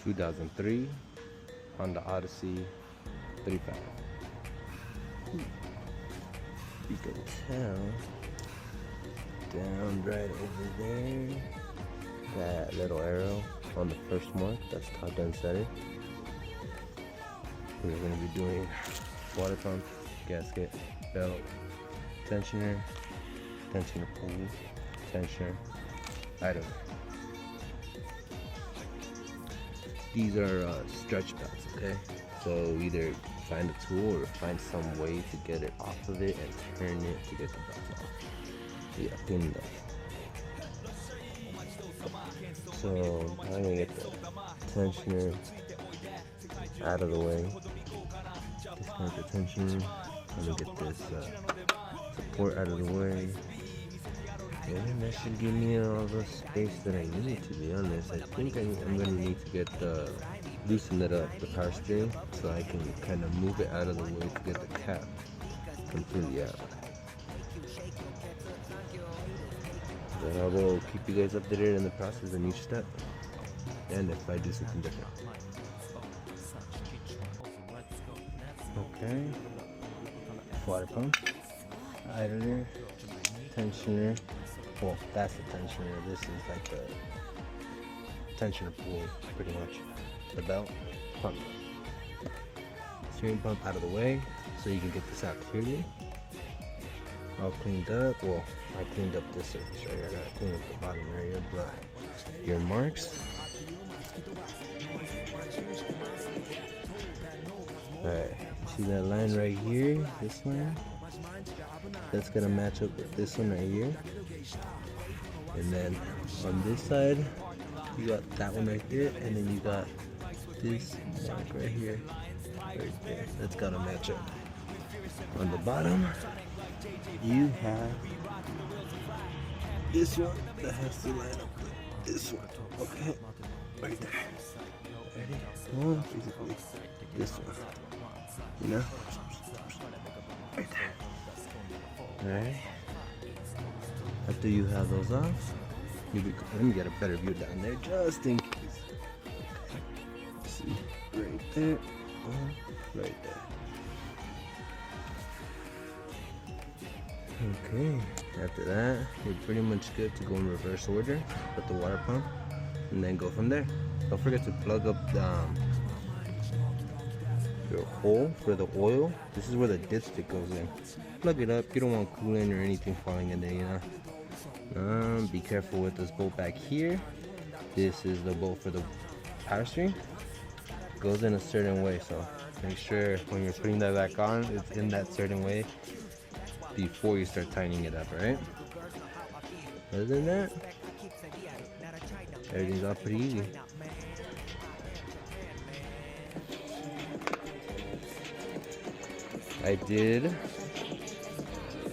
2003 Honda Odyssey 35. You can tell down right over there, that little arrow on the first mark, that's top down setting. We're going to be doing water pump, gasket, belt, tensioner pull, tensioner, idler. These are stretch belts, okay? So either find a tool or find some way to get it off of it and turn it to get the belts off. Yeah, pin that. So I'm gonna get the tensioner out of the way. Disconnect the tensioner. I'm gonna get this support out of the way. And that should give me all the space that I need, to be honest. I think I'm gonna need to get loosen it up, the power steering, so I can kind of move it out of the way to get the cap completely out. Then I will keep you guys updated in the process in each step, and if I do something different. Okay, water pump, idler, tensioner. Well, that's the tensioner. This is like the tensioner pull, pretty much. The belt, pump. Steering pump out of the way so you can get this out clearly. All cleaned up. Well, I cleaned up this surface right here. I gotta clean up the bottom area, but your marks. Alright, see that line right here? This line? That's gonna match up with this one right here. And then on this side, you got that one right here, and then you got this mark right here, right there. That's gotta match up. On the bottom, you have this one that has to line up with this one. Okay, right there. Ready? Well, basically this one. You know, right there. Alright. After you have those off, let me get a better view down there just in case. See, right there, right there. Okay, after that, you're pretty much good to go in reverse order with the water pump, and then go from there. Don't forget to plug up your hole for the oil. This is where the dipstick goes in. Plug it up. You don't want coolant or anything falling in there, you know. Be careful with this bolt back here. This is the bolt for the power steering. It goes in a certain way, so make sure when you're putting that back on, it's in that certain way before you start tightening it up, right? Other than that, everything's all pretty easy. I did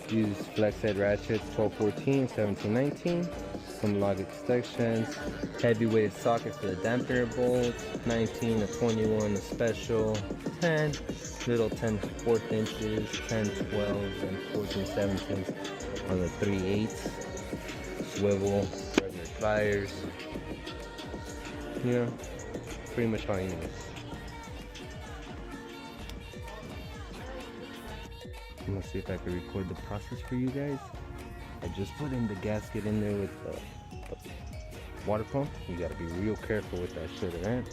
use flex head ratchets 1214, 1719, some log extensions, heavy weighted sockets for the dampener bolts, 19, a 21, a special, 10, little 10 4th inches, 10 12s, and 14 17s on the 3/8, swivel, regular pliers, you know, pretty much all you need. I'm gonna see if I can record the process for you guys. I just put in the gasket in there with the water pump. You gotta be real careful with that shit, alright?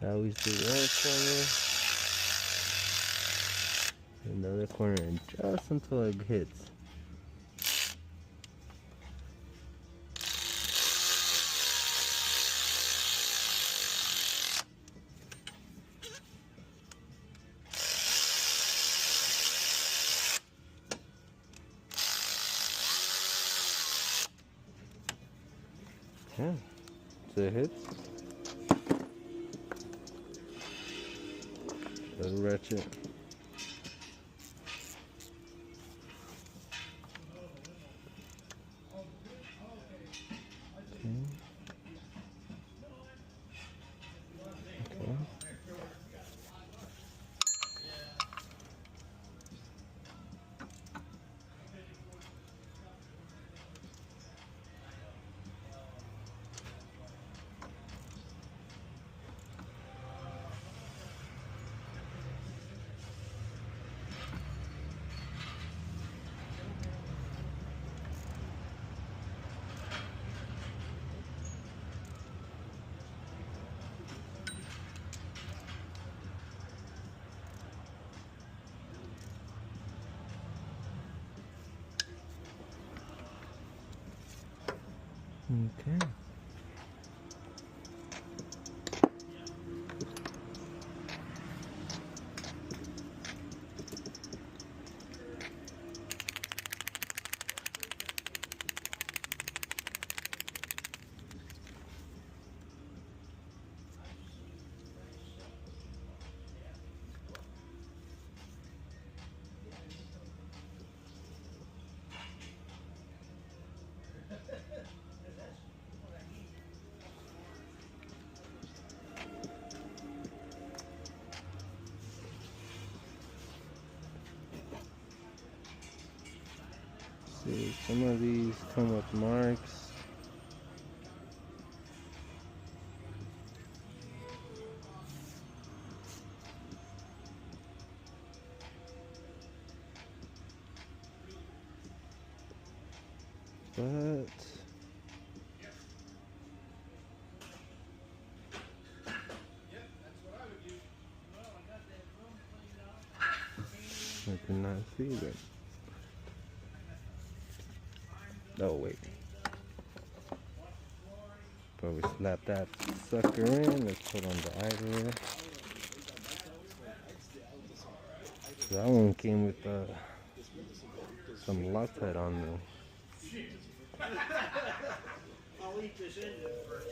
I always do that for you. Another corner and just until it hits. Yeah, so it hits. Little ratchet. Okay. Okay. See, some of these come with marks. But I cannot see that. Oh wait. Probably slap that sucker in. Let's put on the idler. That one came with some Loctite on there. I'll eat this engine first.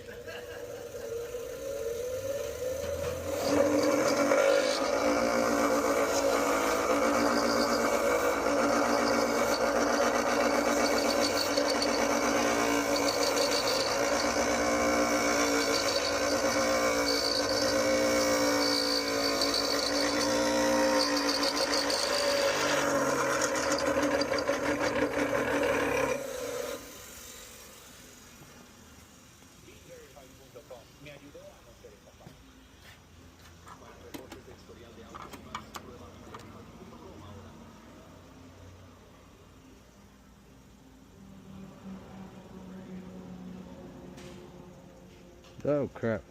Oh crap.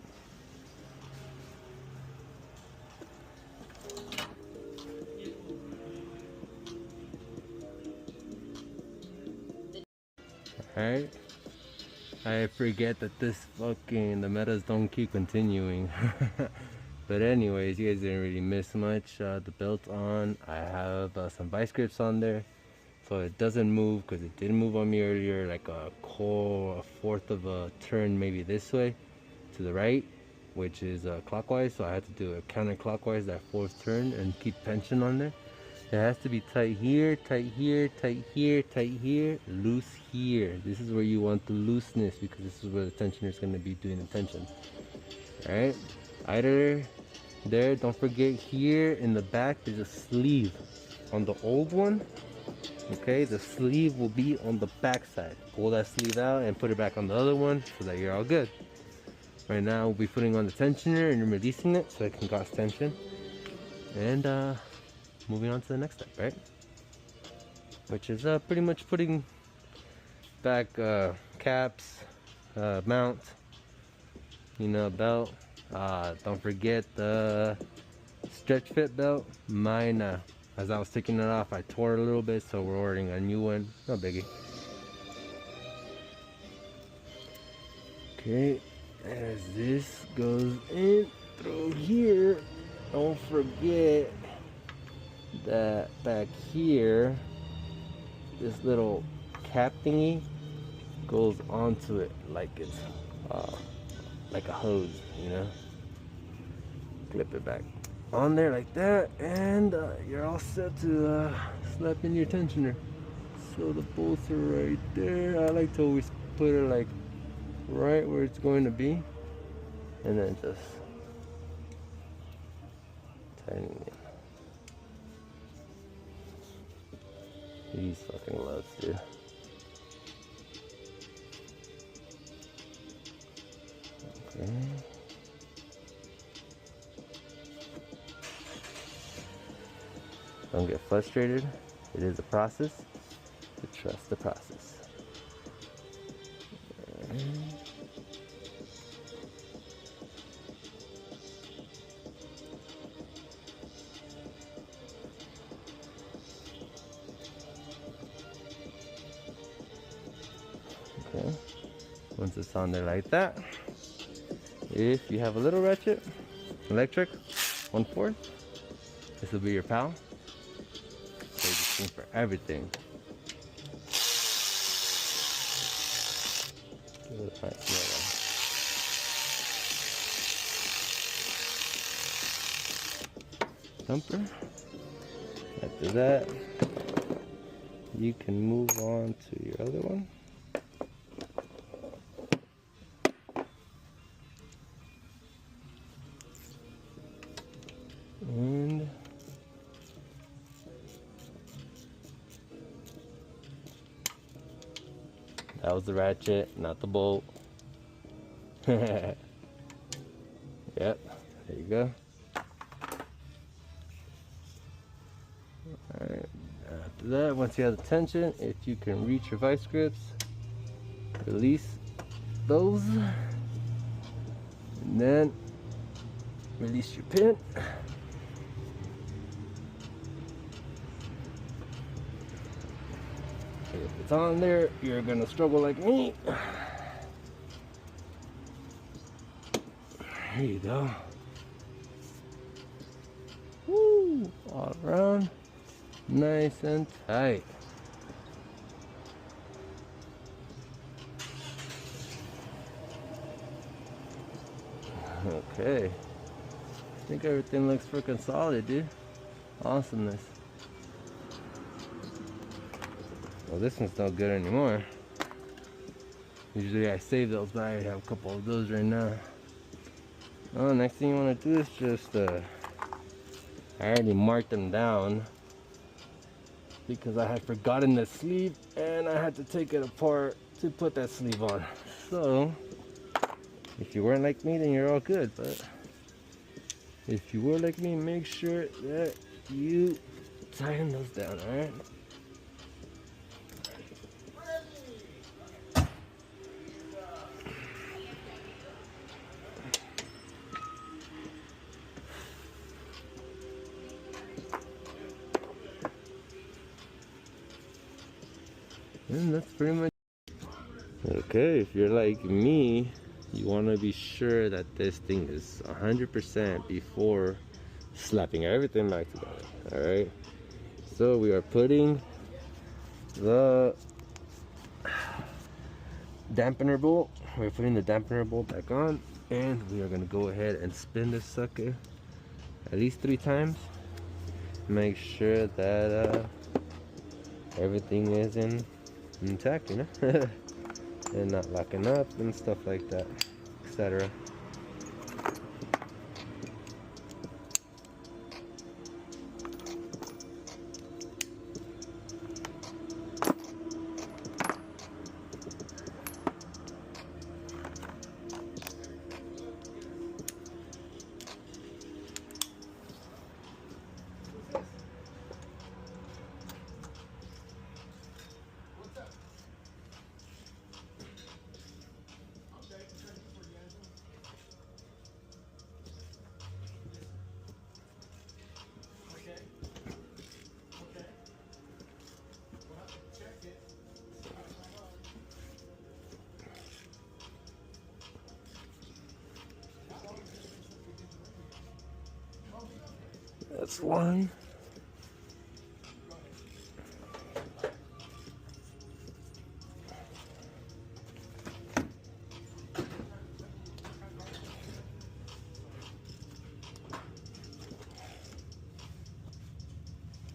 Alright. I forget that this the metas don't keep continuing. But anyways, you guys didn't really miss much. The belt's on. I have some vice grips on there, so it doesn't move, because it didn't move on me earlier, like a fourth of a turn maybe this way to the right, which is clockwise. So I had to do it counterclockwise that fourth turn and keep tension on there. It has to be tight here, tight here, tight here, tight here, loose here. This is where you want the looseness, because this is where the tensioner is going to be doing the tension. Alright, idler there. Don't forget, here in the back there's a sleeve on the old one. Okay, the sleeve will be on the back side. Pull that sleeve out and put it back on the other one so that you're all good. Right now we'll be putting on the tensioner and releasing it so it can cause tension. And moving on to the next step, right? Which is pretty much putting back caps, mount, belt. Don't forget the stretch fit belt. Mine As I was taking it off, I tore it a little bit, so we're ordering a new one. No biggie. Okay, as this goes in through here, don't forget that back here, this little cap thingy goes onto it like it's like a hose, you know. Clip it back on there like that, and you're all set to slap in your tensioner. So the bolts are right there. I like to always put it like right where it's going to be, and then just tighten it. These fucking lugs, dude. Okay. Don't get frustrated. It is a process. To trust the process. Okay. Once it's on there like that, if you have a little ratchet, electric, 1/4, this will be your pal. So this thing for everything. Give it a nice jumper. After that, you can move on to your other one. And that was the ratchet, not the bolt. Yep, there you go. Alright, after that, once you have the tension, if you can reach your vice grips, release those, and then release your pin. If it's on there, you're gonna struggle like me. There you go. Woo! All around, nice and tight. Okay. I think everything looks freaking solid, dude. Awesomeness. Well, this one's not good anymore. Usually I save those, but I have a couple of those right now. Oh, next thing you want to do is just, I already marked them down because I had forgotten the sleeve and I had to take it apart to put that sleeve on. So, if you weren't like me, then you're all good, but if you were like me, make sure that you tighten those down, alright? And that's pretty much okay. If you're like me, you want to be sure that this thing is 100% before slapping everything back together. All right, so we are putting the dampener bolt, we're putting the dampener bolt back on, and we are going to go ahead and spin this sucker at least 3 times. Make sure that everything is intact, you know, and not locking up and stuff like that, etc. That's one.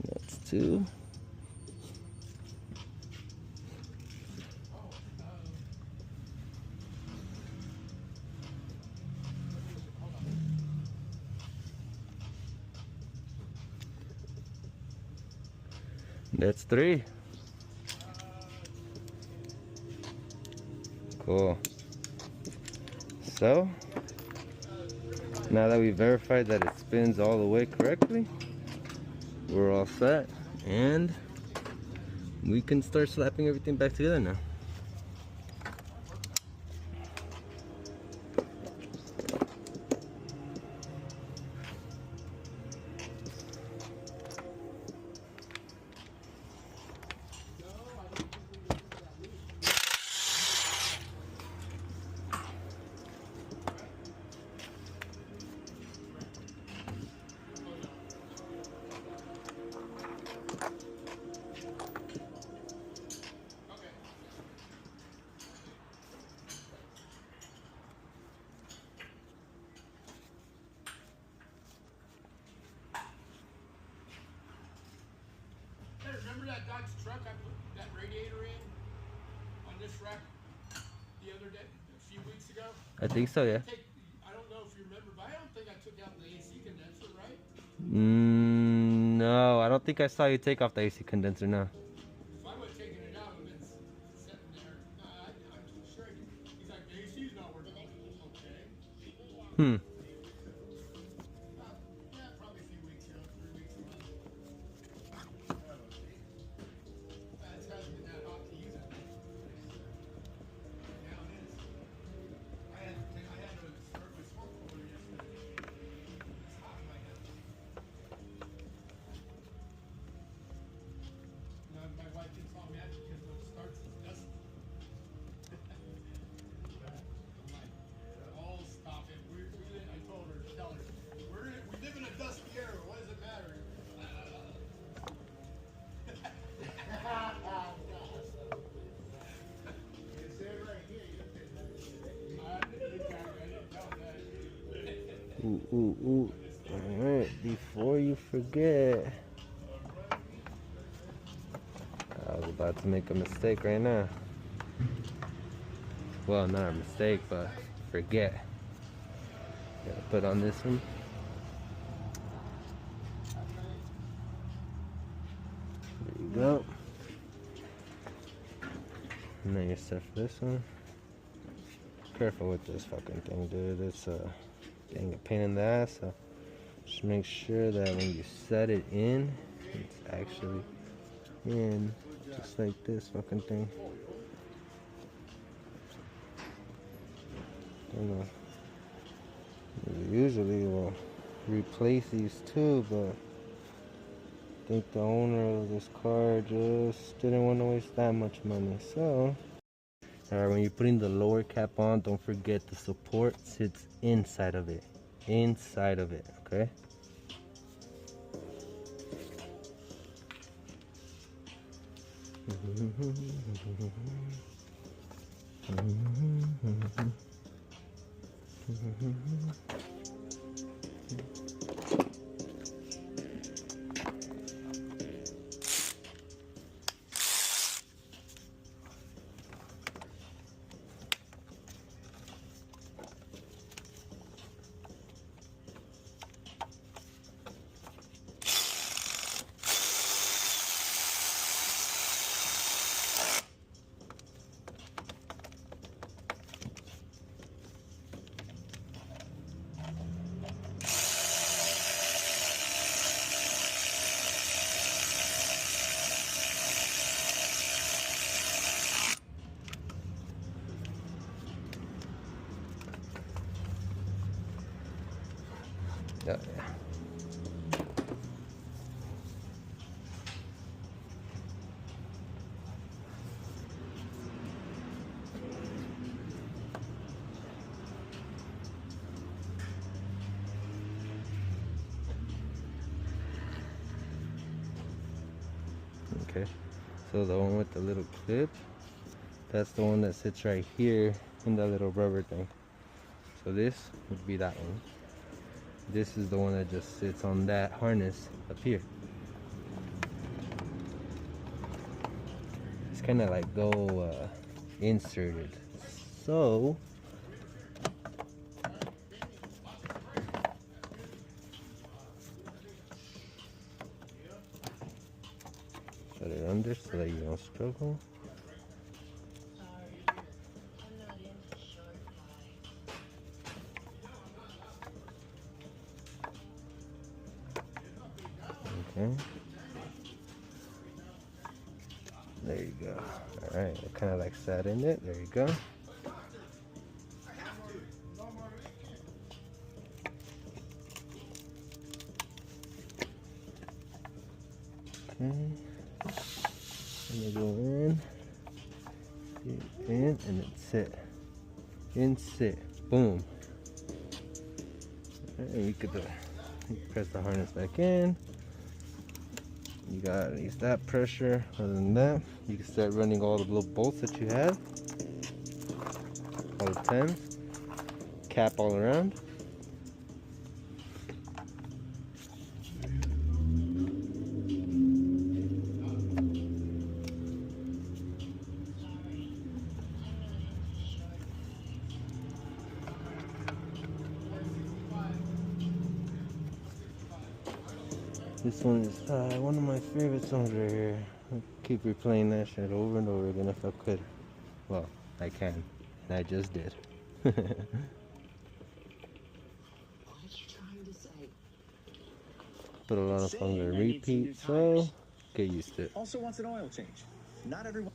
That's two. That's three. Cool. So, now that we verified that it spins all the way correctly, we're all set. And we can start slapping everything back together now. Remember that Dodge truck I put that radiator in on this rack the other day, a few weeks ago? I think so, yeah. I don't know if you remember, but I don't think I took out the AC condenser, right? No, I don't think I saw you take off the AC condenser, no. If I would have taken it out, it would have been sitting there. I'm sure I did. He's like, the AC's not working. Okay. Yeah, probably a few weeks ago, 3 weeks ago. It hasn't been that hot to use it. Now it is. I had to start my smoke cooler yesterday. It's hot in my house. Now my wife gets all mad because when it starts, it's dusty. I'm like, oh, stop it. I told her, tell her, we live in a dusty era. What does it matter? Ooh. Alright, before you forget, I was about to make a mistake right now. Well, not a mistake, but forget. Gotta put on this one. There you go. And then you're set for this one. Careful with this fucking thing, dude. It's getting a pain in the ass. So just make sure that when you set it in, it's actually in, just like this fucking thing. And, usually we'll replace these too, but I think the owner of this car just didn't want to waste that much money. So, alright, when you're putting the lower cap on, don't forget the support sits inside of it. Inside of it, okay? Yeah. Okay, so the one with the little clip, that's the one that sits right here in that little rubber thing. So this would be that one. This is the one that just sits on that harness up here. It's kind of like inserted. So put it under so that you don't struggle. Okay. There you go. Alright, it kind of like sat in it. There you go. Okay. Let me go in, and then sit. In, sit. Boom. And you could press the harness back in. You got at least that pressure. Other than that, you can start running all the little bolts that you have. All the 10s. Cap all around. This one is one of my favorite songs right here. I keep replaying that shit over and over again if I could. Well, I can. And I just did. What are you trying to say? Put a lot of songs on repeat, so get used to it. Also wants an oil change. Not everyone.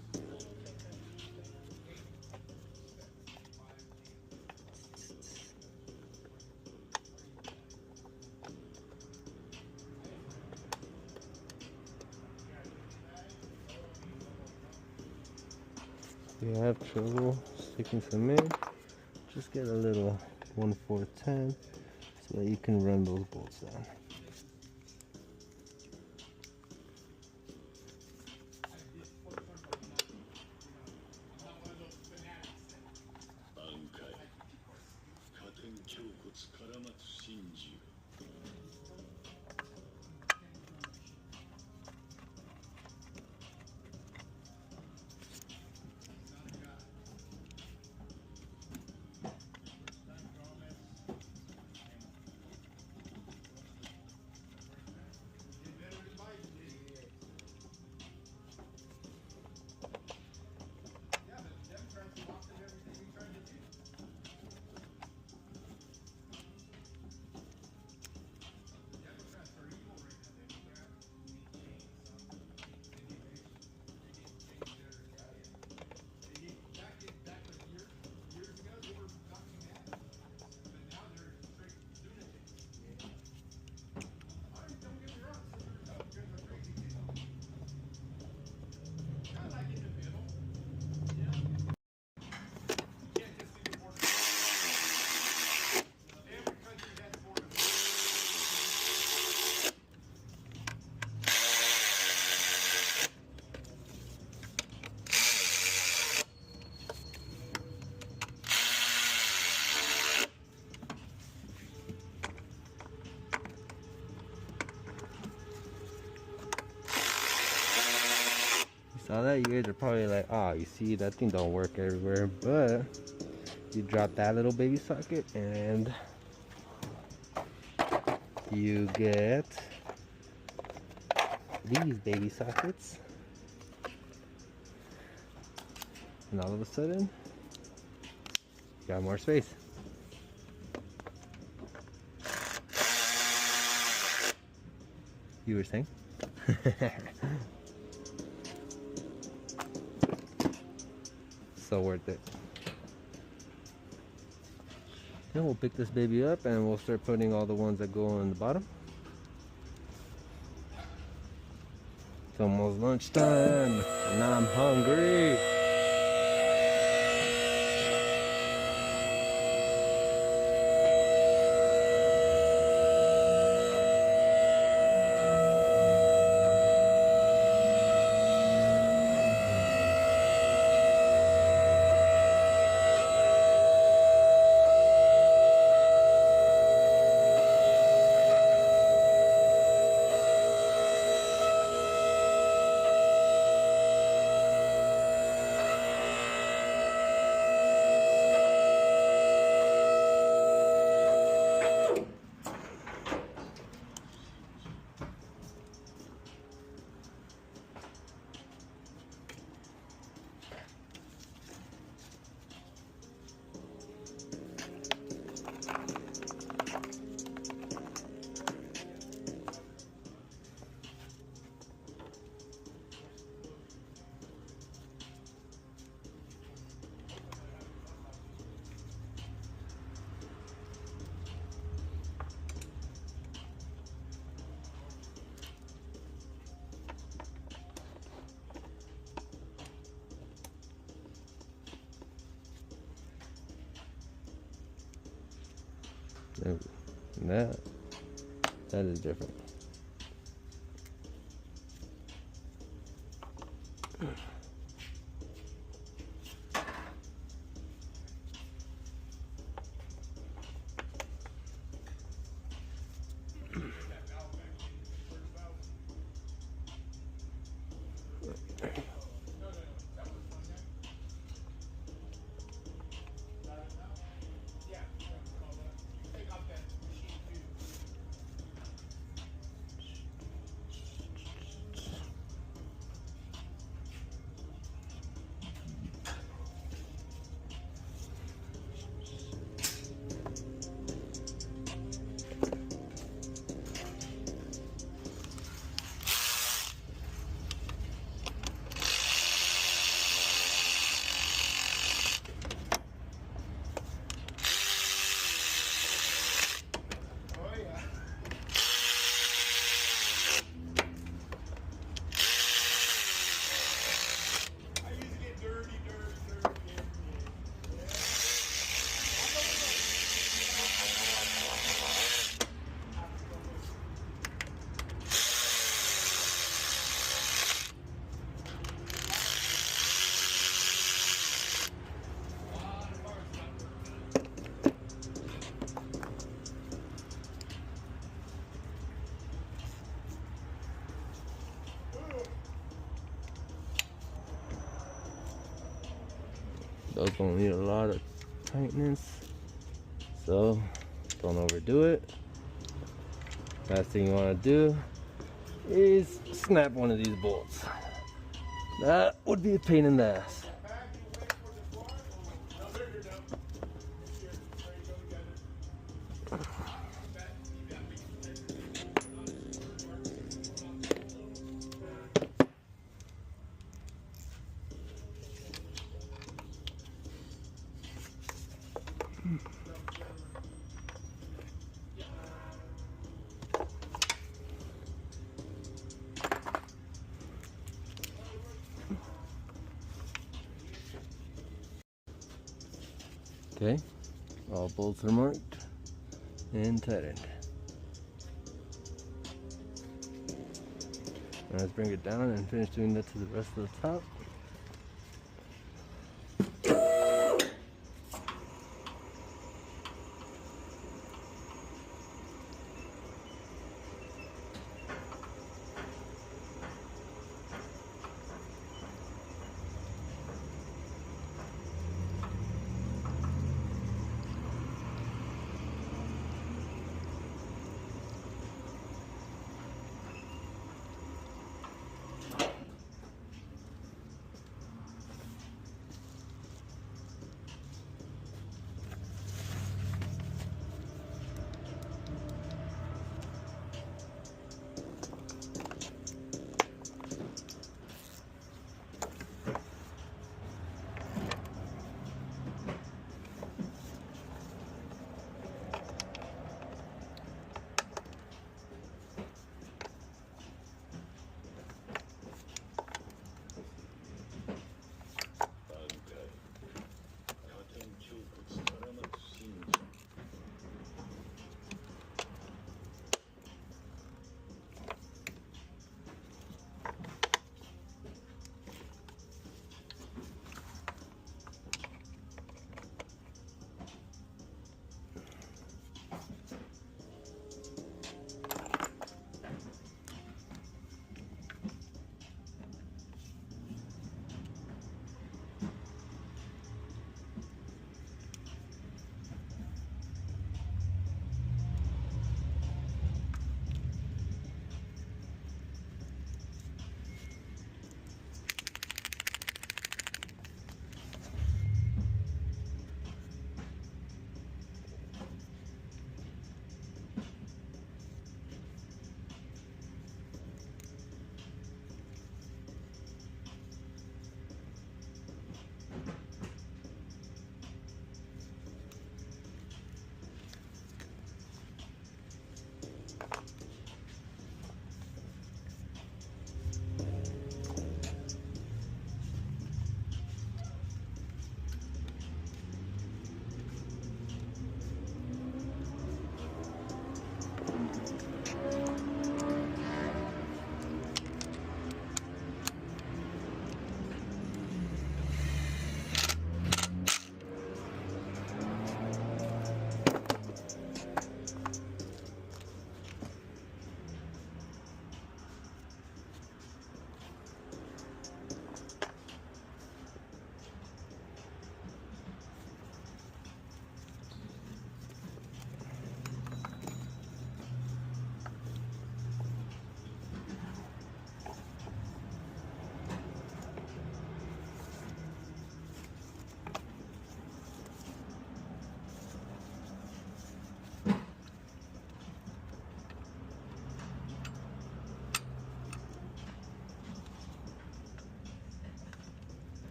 If you have trouble sticking some in, just get a little 1/4-10 so that you can run those bolts down. Saw that, you guys are probably like, oh, you see, that thing don't work everywhere, but you drop that little baby socket and you get these baby sockets, and all of a sudden you got more space. You were saying? So worth it. Then we'll pick this baby up and we'll start putting all the ones that go on the bottom. It's almost lunchtime and I'm hungry. That is different. Those gonna need a lot of tightness, so don't overdo it. Last thing you want to do is snap one of these bolts. That would be a pain in the ass. Okay, all bolts are marked and tightened. Now let's bring it down and finish doing that to the rest of the top.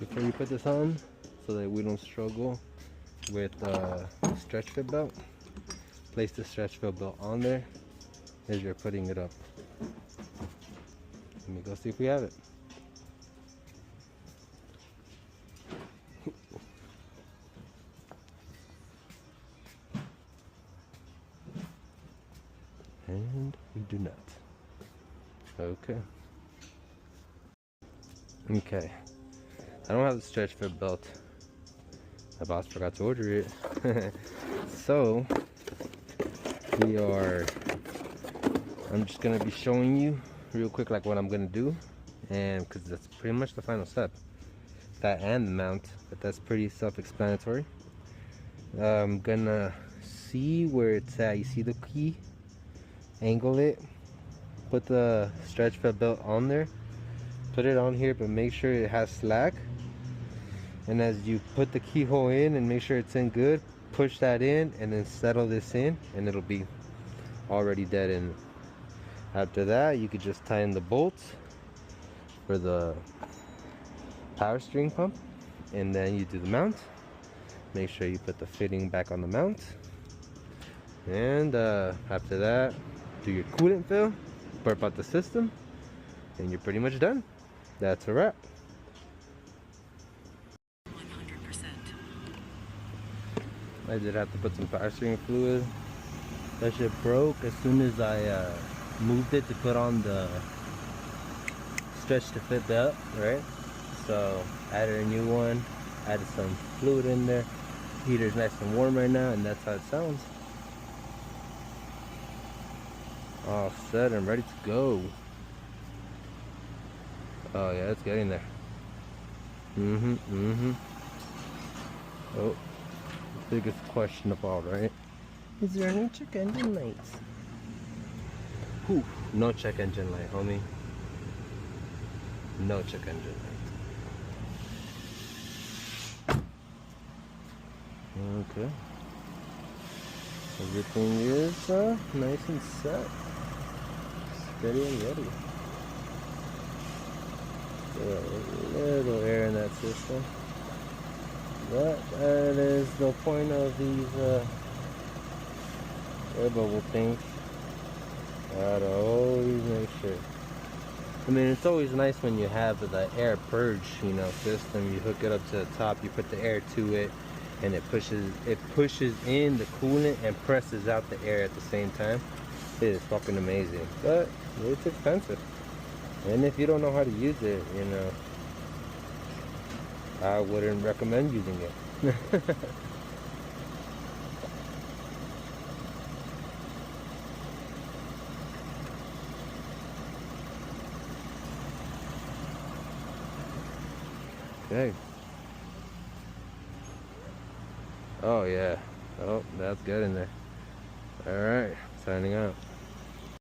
before you put this on, so that we don't struggle with stretch fit belt. Place the stretch fit belt on there as you're putting it up. Let me go see if we have it. And we do not. Okay. Okay. I don't have the stretch fit belt. My boss forgot to order it. So I'm just gonna be showing you real quick like what I'm gonna do, and because that's pretty much the final step, that and the mount, but that's pretty self-explanatory. I'm gonna see where it's at. You see the key, angle it, put the stretch fit belt on there, put it on here, but make sure it has slack. And as you put the keyhole in and make sure it's in good, push that in and then settle this in, and it'll be already dead in. After that, you could just tighten the bolts for the power steering pump, and then you do the mount. Make sure you put the fitting back on the mount, and after that, do your coolant fill, burp out the system, and you're pretty much done. That's a wrap. 100%. I did have to put some power steering fluid. That shit broke as soon as I moved it to put on the stretch to fit belt, right? So added a new one, added some fluid in there. Heater's nice and warm right now, and that's how it sounds. All set and ready to go. Oh yeah, it's getting there. Oh, the biggest question of all, right? Is there any check engine lights? Whew, no check engine light, homie. No check engine light. Okay. Everything is nice and set. Steady and ready. A little air in that system. But that is the point of these air bubble things. Gotta always make sure. I mean, it's always nice when you have the air purge, you know, system. You hook it up to the top, you put the air to it, and it pushes in the coolant and presses out the air at the same time. It is fucking amazing, but it's expensive. And if you don't know how to use it, you know, I wouldn't recommend using it. Okay. Oh yeah. Oh, that's good in there. All right, signing out.